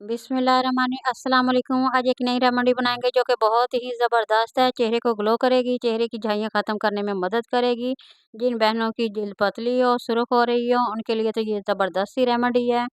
अस्सलाम वालेकुम। आज एक नई रेमेडी बनाएँगे जो कि बहुत ही ज़बरदस्त है। चेहरे को ग्लो करेगी, चेहरे की झाइयाँ ख़त्म करने में मदद करेगी। जिन बहनों की जिल्द पतली हो, सुर्ख़ हो रही हो, उनके लिए तो ये ज़बरदस्त सी रेमेडी है।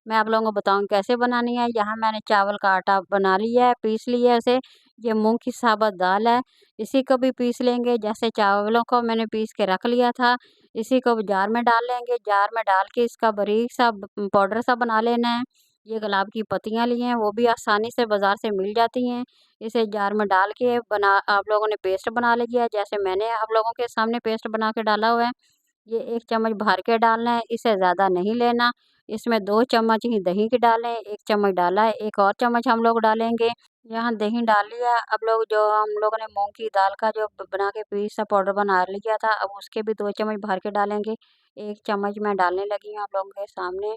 मैं आप लोगों को बताऊँ कैसे बनानी है। यहाँ मैंने चावल का आटा बना लिया है, पीस लिया है उसे। ये मूँग की साबुत दाल है, इसी को भी पीस लेंगे। जैसे चावलों को मैंने पीस के रख लिया था, इसी को जार में डाल लेंगे। जार में डाल के इसका बारीक सा पाउडर सा बना लेना है। ये गुलाब की पत्तियाँ ली हैं, वो भी आसानी से बाज़ार से मिल जाती हैं। इसे जार में डाल के आप लोगों ने पेस्ट बना लिया है, जैसे मैंने आप लोगों के सामने पेस्ट बना के डाला हुआ है। ये 1 चम्मच भर के डालना है, इससे ज़्यादा नहीं लेना। इसमें 2 चम्मच ही दही के डालें, 1 चम्मच डाला है, 1 और चम्मच हम लोग डालेंगे। यहाँ दही डाल लिया, अब हम लोगों ने मूँग की दाल का जो बना के पीस सा पाउडर बना लिया था, अब उसके भी 2 चम्मच भर के डालेंगे। 1 चम्मच मैं डालने लगी हूँ आप लोगों के सामने।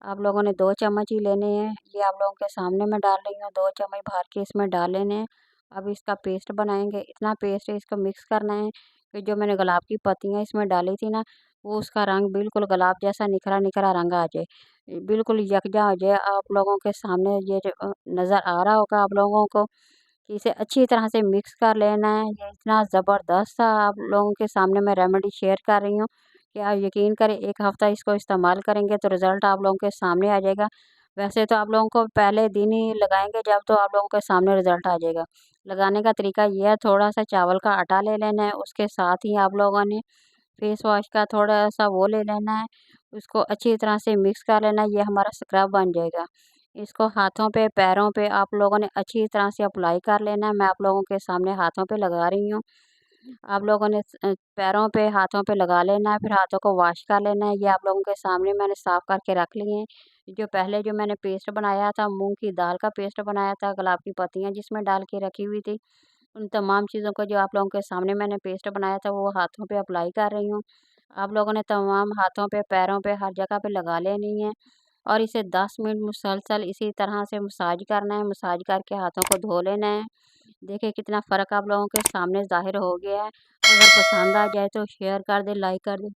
आप लोगों ने 2 चम्मच ही लेने हैं। ये आप लोगों के सामने मैं डाल रही हूँ, 2 चम्मच भर के इसमें डाल लेने हैं। अब इसका पेस्ट बनाएँगे, इतना पेस्ट है इसको मिक्स करना है कि जो मैंने गुलाब की पत्तियाँ इसमें डाली थी ना, वो उसका रंग बिल्कुल गुलाब जैसा निखरा-निखरा रंग आ जाए। बिल्कुल यकजा हो जाए। आप लोगों के सामने ये जो नज़र आ रहा होगा आप लोगों को कि इसे अच्छी तरह से मिक्स कर लेना है। ये इतना ज़बरदस्त सा आप लोगों के सामने मैं रेमेडी शेयर कर रही हूँ कि आप यकीन करें 1 हफ़्ता इसको इस्तेमाल करेंगे तो रिज़ल्ट आप लोगों के सामने आ जाएगा। वैसे तो आप लोगों को पहले दिन ही लगाएँगे जब तो आप लोगों के सामने रिज़ल्ट आ जाएगा। लगाने का तरीका ये है, थोड़ा-सा चावल का आटा ले लेना है, उसके साथ ही आप लोगों ने फेस वॉश का थोड़ा-सा वो ले लेना है, उसको अच्छी तरह से मिक्स कर लेना है, ये हमारा स्क्रब बन जाएगा। इसको हाथों पे, पैरों पे आप लोगों ने अच्छी तरह से अप्लाई कर लेना है। मैं आप लोगों के सामने हाथों पे लगा रही हूँ। आप लोगों ने पैरों पे, हाथों पे लगा लेना है, फिर हाथों को वॉश कर लेना है। ये आप लोगों के सामने मैंने साफ़ करके रख लिए हैं। जो मैंने पेस्ट बनाया था, मूँग की दाल का पेस्ट बनाया था, गुलाब की पत्तियाँ जिसमें डाल के रखी हुई थी, उन तमाम चीज़ों को जो आप लोगों के सामने मैंने पेस्ट बनाया था, वो हाथों पे अप्लाई कर रही हूँ। आप लोगों ने तमाम हाथों पे, पैरों पे, हर जगह पे लगा लेनी है और इसे 10 मिनट मुसलसल इसी तरह से मसाज करना है। मसाज करके हाथों को धो लेना है। देखिए कितना फ़र्क आप लोगों के सामने ज़ाहिर हो गया है। अगर पसंद आ जाए तो शेयर कर दें, लाइक कर दें।